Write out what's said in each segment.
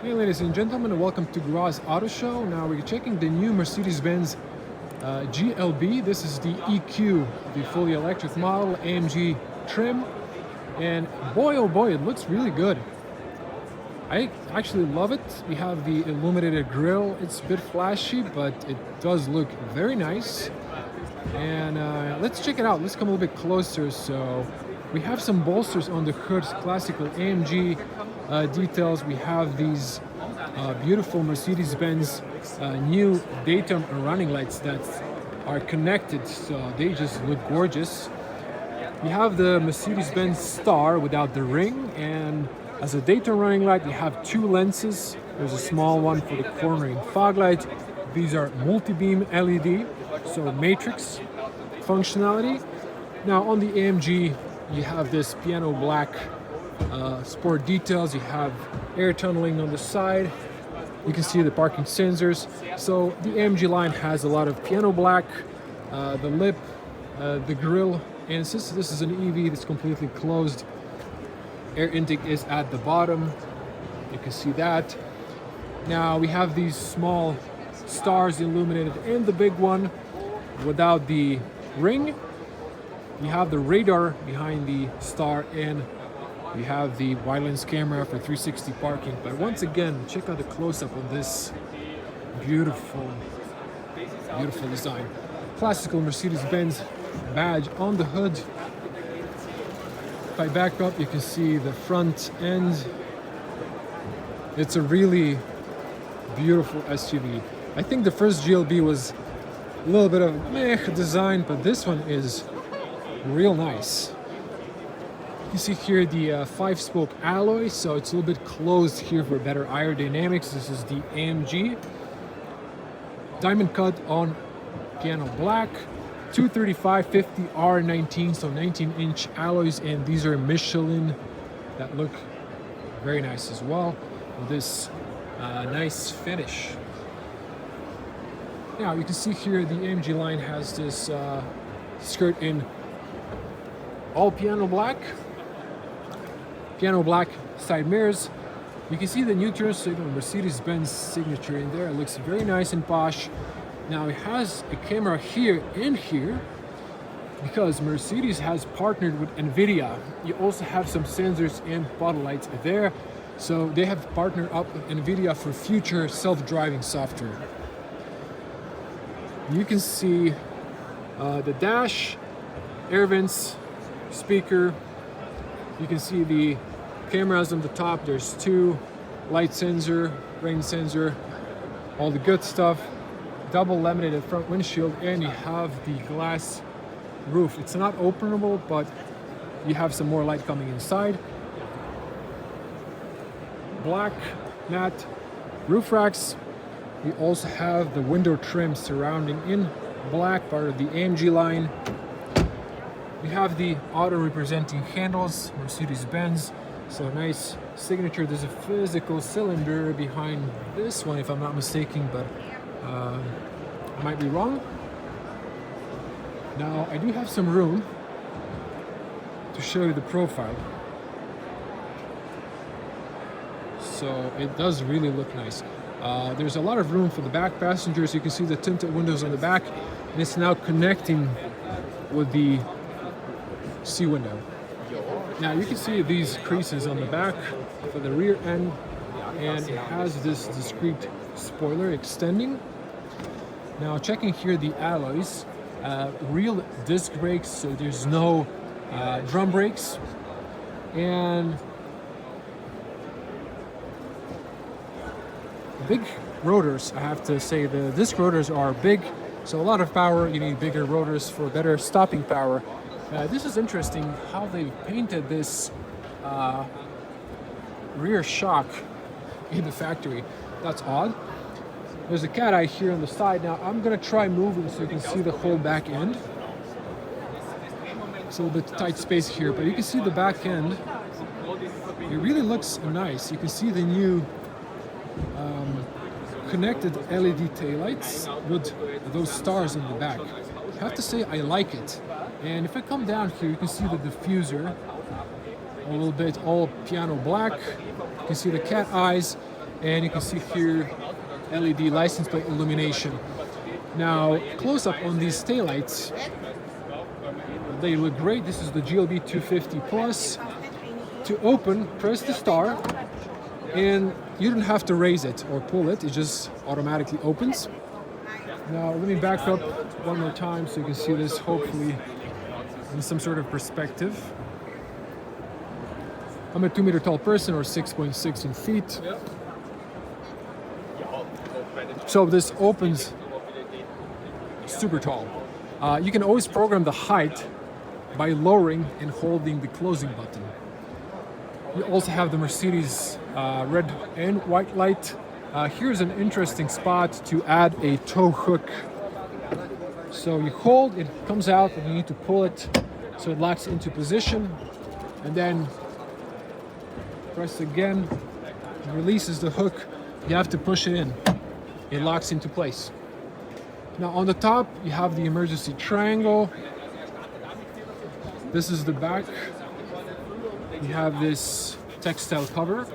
Hey ladies and gentlemen, welcome to Garage Auto Show. Now we're checking the new Mercedes-Benz GLB. This is the EQ, the fully electric model, AMG trim. And boy oh boy, it looks really good. I actually love it. We have the illuminated grille. It's a bit flashy, but it does look very nice. And let's check it out. Let's come a little bit closer. So we have some bolsters on the hood, classical AMG details. We have these beautiful Mercedes-Benz new daytime running lights that are connected, so they just look gorgeous. We have the Mercedes-Benz Star without the ring, and as a daytime running light, you have two lenses. There's a small one for the cornering fog light. These are multi-beam LED, so matrix functionality. Now on the AMG, you have this piano black sport details. You have air tunneling on the side. You can see the parking sensors. So the AMG line has a lot of piano black, the lip, the grille, and since this is an EV that's completely closed, air intake is at the bottom. You can see that. Now we have these small stars illuminated and the big one without the ring. We have the radar behind the star, and we have the wide lens camera for 360 parking. But once again, check out the close-up on this beautiful design. Classical Mercedes-Benz badge on the hood. If I back up, you can see the front end. It's a really beautiful SUV. I think the first GLB was a little bit of meh design, but this one is real nice. You see here the 5-spoke alloy, so it's a little bit closed here for better aerodynamics. This is the AMG. Diamond cut on piano black. 235/50 R19, so 19-inch alloys, and these are Michelin that look very nice as well. With this nice finish. Now you can see here the AMG line has this skirt in all piano black side mirrors. You can see the new turn signal Mercedes-Benz signature in there. It looks very nice and posh. Now it has a camera here and here because Mercedes has partnered with NVIDIA. You also have some sensors and spotlights there. So they have partnered up with NVIDIA for future self-driving software. You can see the dash, air vents, speaker. You can see the cameras on the top. There's two, light sensor, rain sensor, all the good stuff. Double laminated front windshield, and you have the glass roof. It's not openable, but you have some more light coming inside. Black matte roof racks. We also have the window trim surrounding in black, part of the AMG line. We have the auto representing handles, Mercedes-Benz, so nice signature. There's a physical cylinder behind this one, if I'm not mistaken, but I might be wrong. Now, I do have some room to show you the profile. So it does really look nice. There's a lot of room for the back passengers. You can see the tinted windows on the back, and it's now connecting with the C window. Now you can see these creases on the back for the rear end, and it has this discrete spoiler extending. Now checking here the alloys, real disc brakes, so there's no drum brakes, and big rotors. I have to say the disc rotors are big, so a lot of power. You need bigger rotors for better stopping power. This is interesting how they painted this rear shock in the factory. That's odd. There's a cat eye here on the side. Now I'm gonna try moving so you can see the whole back end. It's a little bit tight space here, but you can see the back end. It really looks nice. You can see the new connected LED taillights with those stars in the back. I have to say I like it. And if I come down here, you can see the diffuser a little bit all piano black. You can see the cat eyes. And you can see here LED license plate illumination. Now, close up on these taillights, they look great. This is the GLB 250 Plus. To open, press the star, and you don't have to raise it or pull it, it just automatically opens. Now let me back up one more time so you can see this hopefully in some sort of perspective. I'm a 2-meter tall person, or 6.16 feet. So this opens super tall. You can always program the height by lowering and holding the closing button. You also have the Mercedes red and white light. Here's an interesting spot to add a tow hook. So you hold, it comes out, and you need to pull it so it locks into position, and then press again, it releases the hook. You have to push it in, it locks into place. Now on the top you have the emergency triangle. This is the back. You have this textile cover.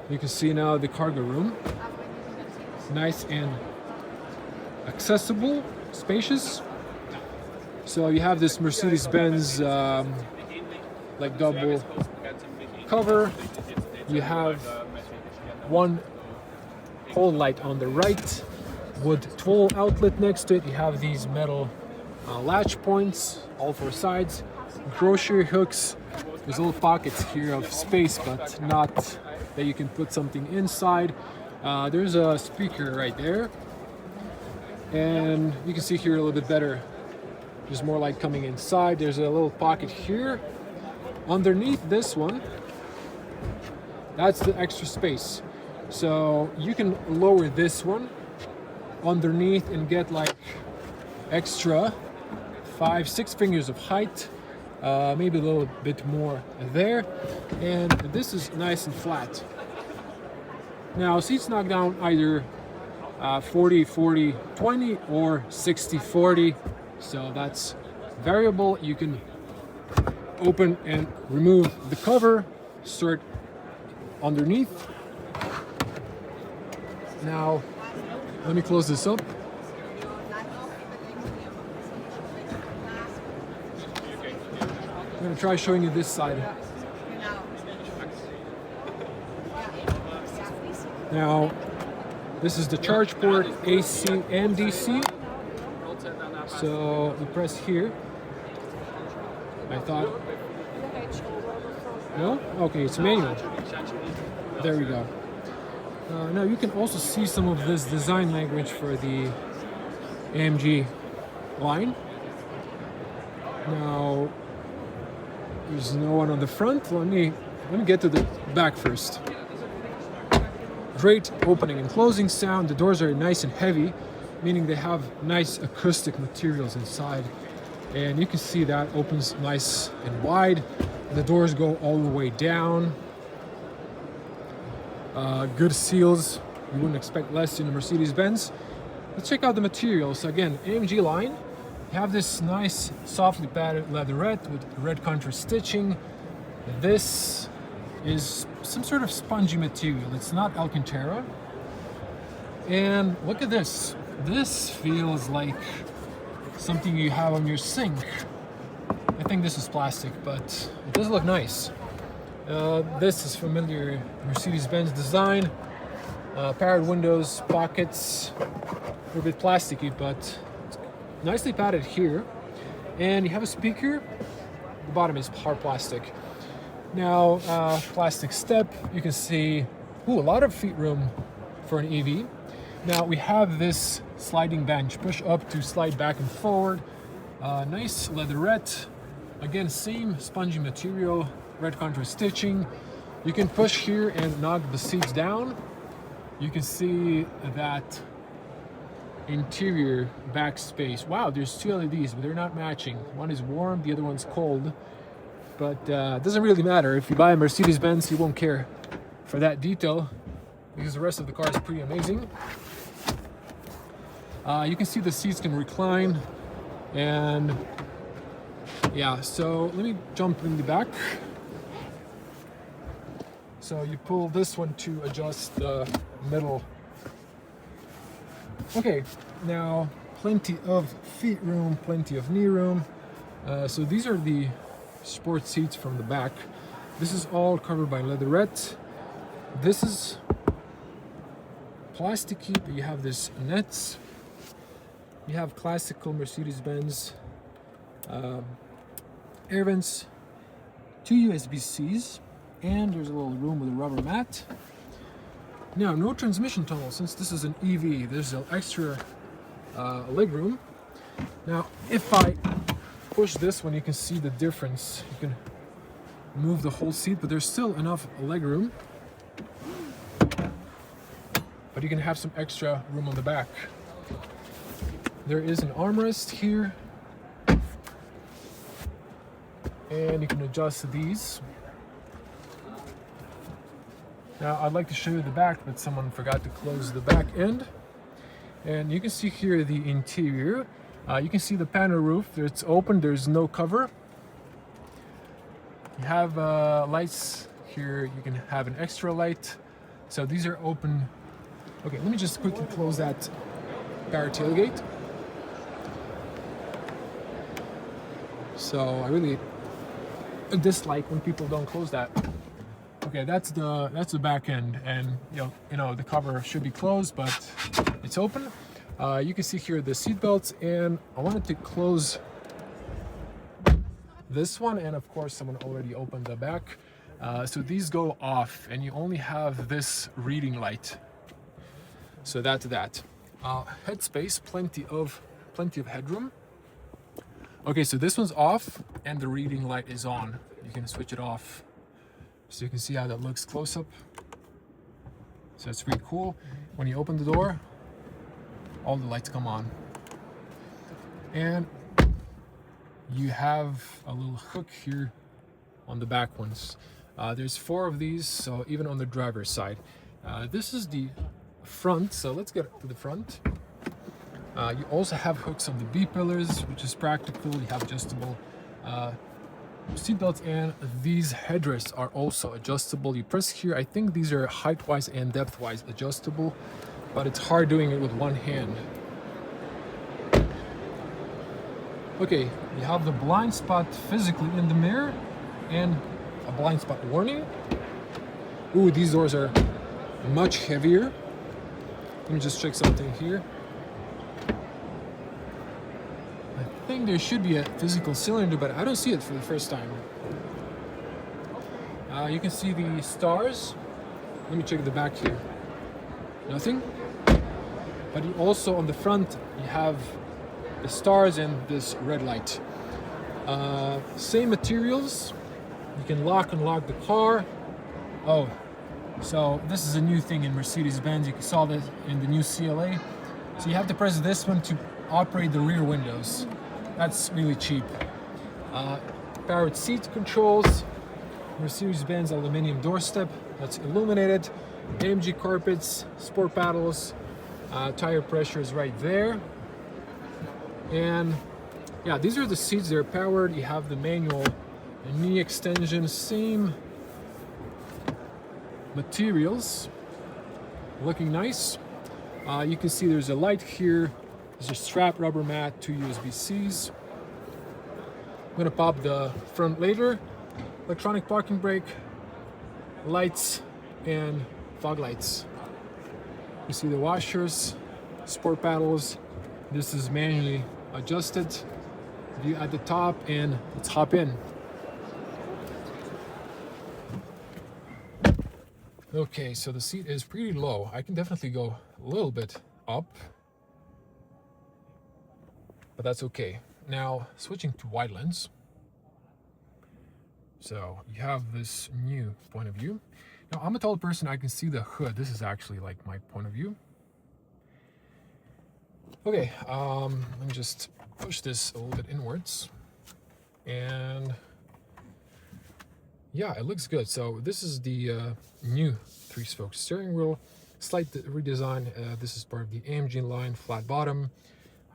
You can see now the cargo room. Nice and accessible, spacious. So you have this Mercedes-Benz like double cover. You have one pole light on the right with 12 outlet next to it. You have these metal latch points, all four sides. Grocery hooks. There's little pockets here of space, but not that you can put something inside. There's a speaker right there, and you can see here a little bit better. There's more light coming inside. There's a little pocket here. Underneath this one, that's the extra space. So you can lower this one underneath and get like extra 5-6 fingers of height, maybe a little bit more there. And this is nice and flat. Now seats knock down either 40-40-20 or 60-40. So that's variable. You can open and remove the cover, start underneath. Now let me close this up. I'm going to try showing you this side. Now this is the charge port, AC and DC. So you press here. I thought, no? Okay, it's manual. There we go. Now you can also see some of this design language for the AMG line. Now there's no one on the front. Let me get to the back first. Great opening and closing sound. The doors are nice and heavy, meaning they have nice acoustic materials inside. And you can see that opens nice and wide. The doors go all the way down. Good seals. You wouldn't expect less in a Mercedes-Benz. Let's check out the materials. Again, AMG line. You have this nice softly padded leatherette with red contrast stitching. This is some sort of spongy material. It's not Alcantara. And look at this. This feels like something you have on your sink. I think this is plastic, but it does look nice. This is familiar Mercedes-Benz design. Powered windows, pockets, a little bit plasticky, but it's nicely padded here. And you have a speaker. The bottom is hard plastic. Now, plastic step. You can see, a lot of feet room for an EV. Now we have this sliding bench, push up to slide back and forward. Nice leatherette. Again, same spongy material, red contrast stitching. You can push here and knock the seats down. You can see that interior back space. Wow, there's two LEDs, but they're not matching. One is warm, the other one's cold. But it doesn't really matter. If you buy a Mercedes-Benz, you won't care for that detail because the rest of the car is pretty amazing. You can see the seats can recline, and yeah, so let me jump in the back. So you pull this one to adjust the middle. Okay, now plenty of feet room, plenty of knee room. So these are the sport seats from the back. This is all covered by leatherette. This is plasticky, but you have this nets. You have classical Mercedes-Benz air vents, 2 USB-Cs, and there's a little room with a rubber mat. Now, no transmission tunnel, since this is an EV. There's an extra leg room. Now, if I push this one, you can see the difference. You can move the whole seat, but there's still enough leg room. But you can have some extra room on the back. There is an armrest here. And you can adjust these. Now, I'd like to show you the back, but someone forgot to close the back end. And you can see here the interior. You can see the panel roof. It's open, there's no cover. You have lights here. You can have an extra light. So these are open. Okay, let me just quickly close that power tailgate. So I really dislike when people don't close that. Okay, that's the back end, and you know the cover should be closed, but it's open. You can see here the seat belts, and I wanted to close this one, and of course someone already opened the back. So these go off, and you only have this reading light. So that's that. Headspace, plenty of headroom. Okay, so this one's off, and the reading light is on. You can switch it off. So you can see how that looks close up. So it's pretty cool. When you open the door, all the lights come on. And you have a little hook here on the back ones. There's 4 of these, so even on the driver's side. This is the front, so let's get to the front. You also have hooks on the B-pillars, which is practical. You have adjustable seat belts, and these headrests are also adjustable. You press here. I think these are height-wise and depth-wise adjustable, but it's hard doing it with one hand. Okay, you have the blind spot physically in the mirror and a blind spot warning. Ooh, these doors are much heavier. Let me just check something here. I think there should be a physical cylinder, but I don't see it for the first time. You can see the stars. Let me check the back here. Nothing. But you also on the front you have the stars and this red light. Same materials. You can lock and unlock the car. Oh, so this is a new thing in Mercedes-Benz. You saw this in the new CLA. So you have to press this one to operate the rear windows. That's really cheap. Powered seat controls, Mercedes-Benz aluminum doorstep that's illuminated, AMG carpets, sport paddles, tire pressure is right there. And yeah, these are the seats. They're powered. You have the manual and knee extension, same materials, looking nice. You can see there's a light here. There's a strap, rubber mat, 2 USB-Cs. I'm gonna pop the front later. Electronic parking brake, lights, and fog lights. You see the washers, sport paddles. This is manually adjusted. View at the top, and let's hop in. Okay, so the seat is pretty low. I can definitely go a little bit up, but that's okay. Now, switching to wide lens. So you have this new point of view. Now, I'm a tall person, I can see the hood. This is actually like my point of view. Okay, let me just push this a little bit inwards. And yeah, it looks good. So this is the new 3-spoke steering wheel. Slight redesign. This is part of the AMG line, flat bottom.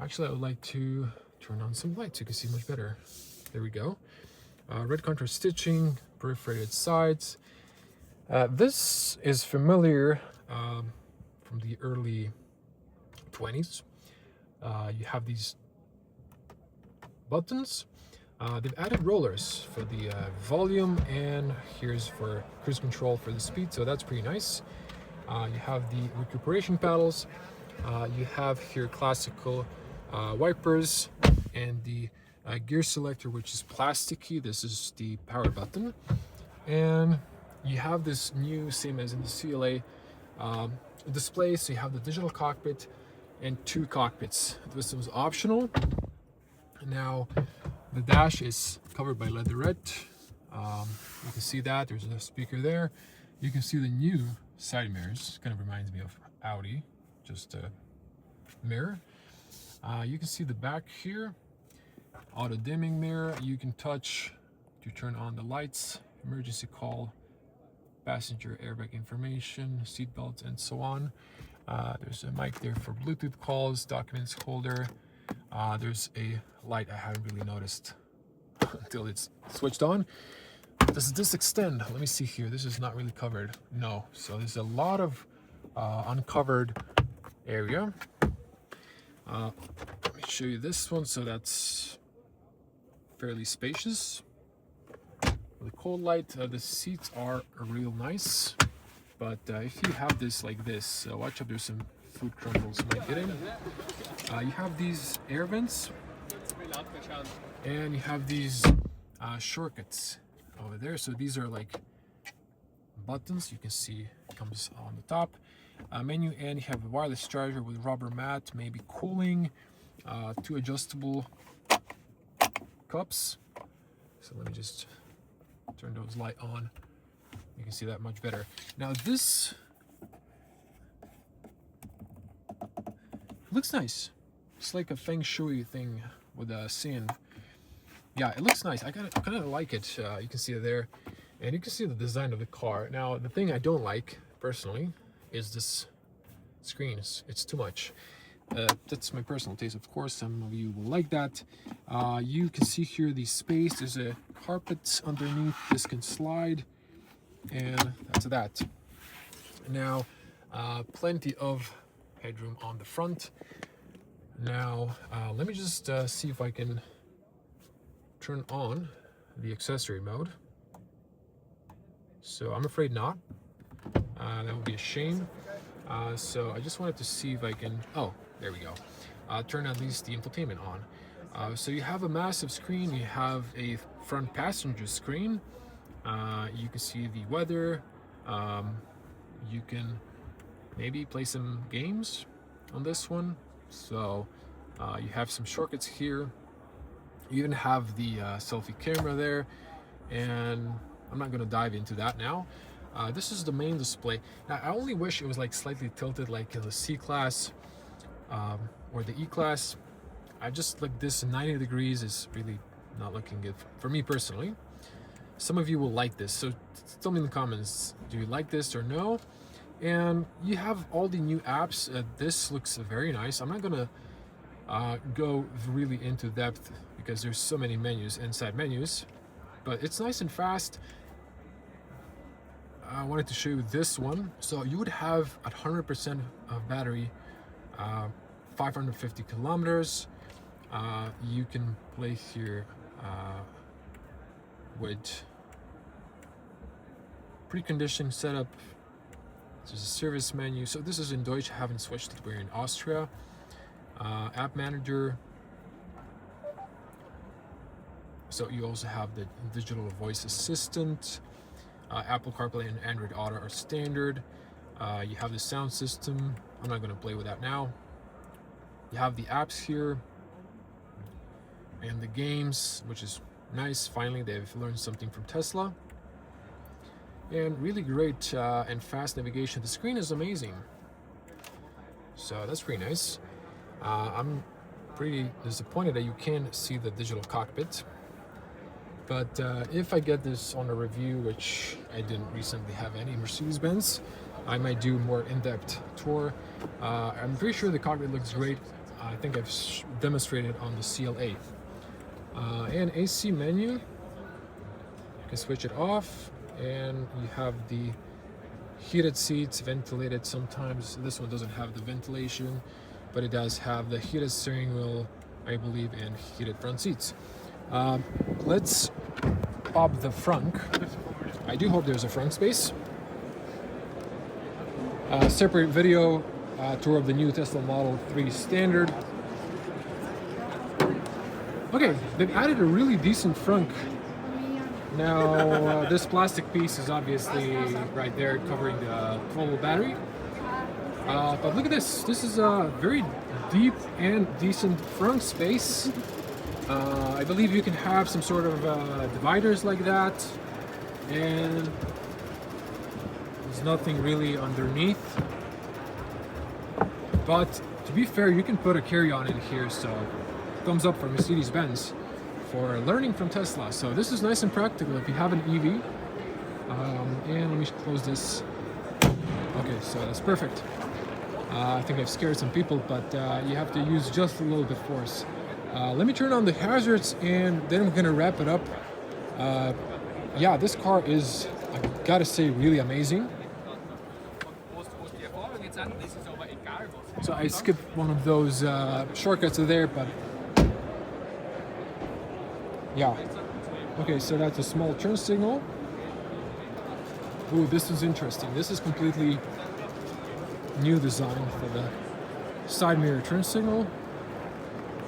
Actually, I would like to turn on some lights so you can see much better. There we go. Red contrast stitching, perforated sides. This is familiar from the early 20s. You have these buttons. They've added rollers for the volume, and here's for cruise control for the speed, so that's pretty nice. You have the recuperation paddles. You have here classical wipers and the gear selector, which is plasticky. This is the power button. And you have this new, same as in the CLA, display. So you have the digital cockpit and 2 cockpits. This was optional. Now the dash is covered by leatherette. You can see that there's a speaker there. You can see the new side mirrors. Kind of reminds me of Audi, just a mirror. You can see the back here, auto dimming mirror. You can touch to turn on the lights, emergency call, passenger airbag information, seat belts, and so on. There's a mic there for Bluetooth calls, documents holder. There's a light I haven't really noticed until it's switched on. Does this extend? Let me see here. This is not really covered. No. So there's a lot of uncovered area. Let me show you this one. So that's fairly spacious. The cold light, the seats are real nice. But if you have this like this, watch out, there's some food crumbles might get in. You have these air vents, and you have these shortcuts over there. So these are like buttons. You can see it comes on the top. Menu, and you have a wireless charger with rubber mat, maybe cooling, 2 adjustable cups. So let me just turn those light on. You can see that much better. Now this looks nice. It's like a feng shui thing with a sin. Yeah, it looks nice. I kind of like it. You can see it there, and you can see the design of the car. Now the thing I don't like personally is this screen. It's too much. That's my personal taste, of course. Some of you will like that. You can see here the space. There's a carpet underneath. This can slide, and that's that. Now, plenty of headroom on the front. Now, let me just see if I can turn on the accessory mode. So I'm afraid not. That would be a shame. So I just wanted to see if I can, oh, there we go. Turn at least the infotainment on. So you have a massive screen. You have a front passenger screen. You can see the weather. You can maybe play some games on this one. So you have some shortcuts here. You even have the selfie camera there, and I'm not going to dive into that now. This is the main display. Now, I only wish it was like slightly tilted like in the C-Class or the E-Class. I just like this 90 degrees is really not looking good for me personally. Some of you will like this, so tell me in the comments, do you like this or no? And you have all the new apps. This looks very nice. I'm not gonna go really into depth because there's so many menus, inside menus, but it's nice and fast. I wanted to show you this one. So you would have at 100% of battery, 550 kilometers. You can play here with preconditioned setup. There's a service menu. So this is in Deutsch. I haven't switched it. We're in Austria. App manager. So you also have the digital voice assistant. Apple CarPlay and Android Auto are standard. You have the sound system. I'm not going to play with that now. You have the apps here and the games, which is nice. Finally, they've learned something from Tesla. And really great and fast navigation. The screen is amazing. So that's pretty nice. I'm pretty disappointed that you can't see the digital cockpit. But if I get this on a review, which I didn't recently have any Mercedes-Benz, I might do more in-depth tour. I'm pretty sure the cockpit looks great. I think I've demonstrated on the CLA. And AC menu, you can switch it off, and you have the heated seats, ventilated sometimes. This one doesn't have the ventilation, but it does have the heated steering wheel, I believe, and heated front seats. Let's pop the Frunk. I do hope there's a Frunk space. Separate video tour of the new Tesla Model 3 Standard. Okay, they've added a really decent Frunk. Now, this plastic piece is obviously right there covering the 12-volt battery. But look at this. This is a very deep and decent Frunk space. I believe you can have some sort of dividers like that. And there's nothing really underneath. But to be fair, you can put a carry-on in here, so thumbs up for Mercedes-Benz for learning from Tesla. So this is nice and practical if you have an EV. And let me close this. Okay, so that's perfect. I think I've scared some people, but you have to use just a little bit force. Let me turn on the hazards and then I'm gonna wrap it up. Yeah, this car is, I gotta say, really amazing. So I skipped one of those shortcuts there, but yeah. Okay, so that's a small turn signal. Ooh, this is interesting. This is completely new design for the side mirror turn signal.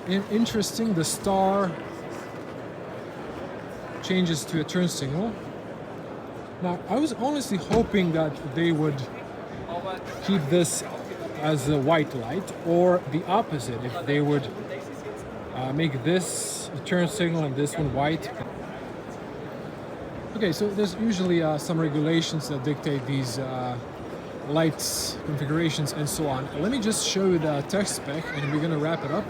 And interesting, the star changes to a turn signal. Now, I was honestly hoping that they would keep this as a white light, or the opposite, if they would make this a turn signal and this one white. Okay, so there's usually some regulations that dictate these lights, configurations, and so on. Let me just show you the tech spec and we're gonna wrap it up.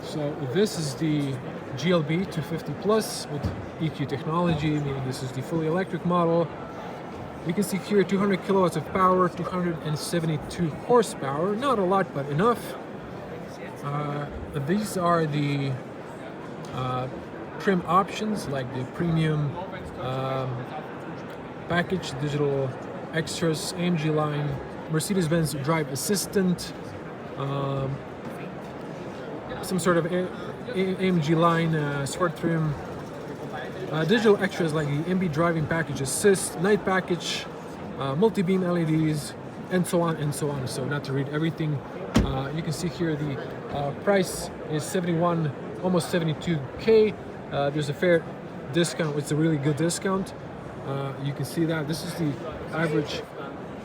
So this is the GLB 250 Plus with EQ technology, meaning this is the fully electric model. You can see here 200 kilowatts of power, 272 horsepower, not a lot, but enough. These are the trim options, like the premium package, digital extras, AMG Line, Mercedes-Benz Drive Assistant, some sort of AMG Line sport trim, digital extras like the MB Driving Package Assist, Night Package, multi-beam LEDs, and so on and so on. So not to read everything, you can see here the price is 71, almost 72K. There's a fair discount. It's a really good discount. You can see that this is the average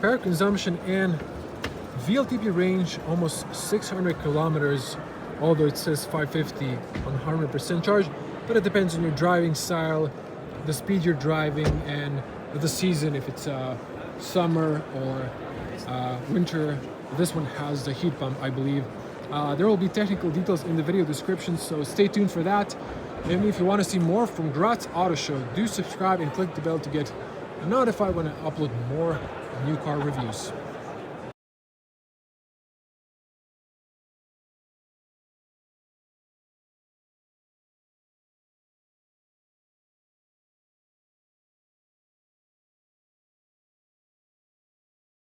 power consumption and WLTP range, almost 600 kilometers, although it says 550 on 100% charge, but it depends on your driving style, the speed you're driving, and the season, if it's summer or winter. This one has the heat pump, I believe. There will be technical details in the video description, so stay tuned for that. And if you want to see more from Graz Auto Show, do subscribe and click the bell to get notified when I upload more new car reviews.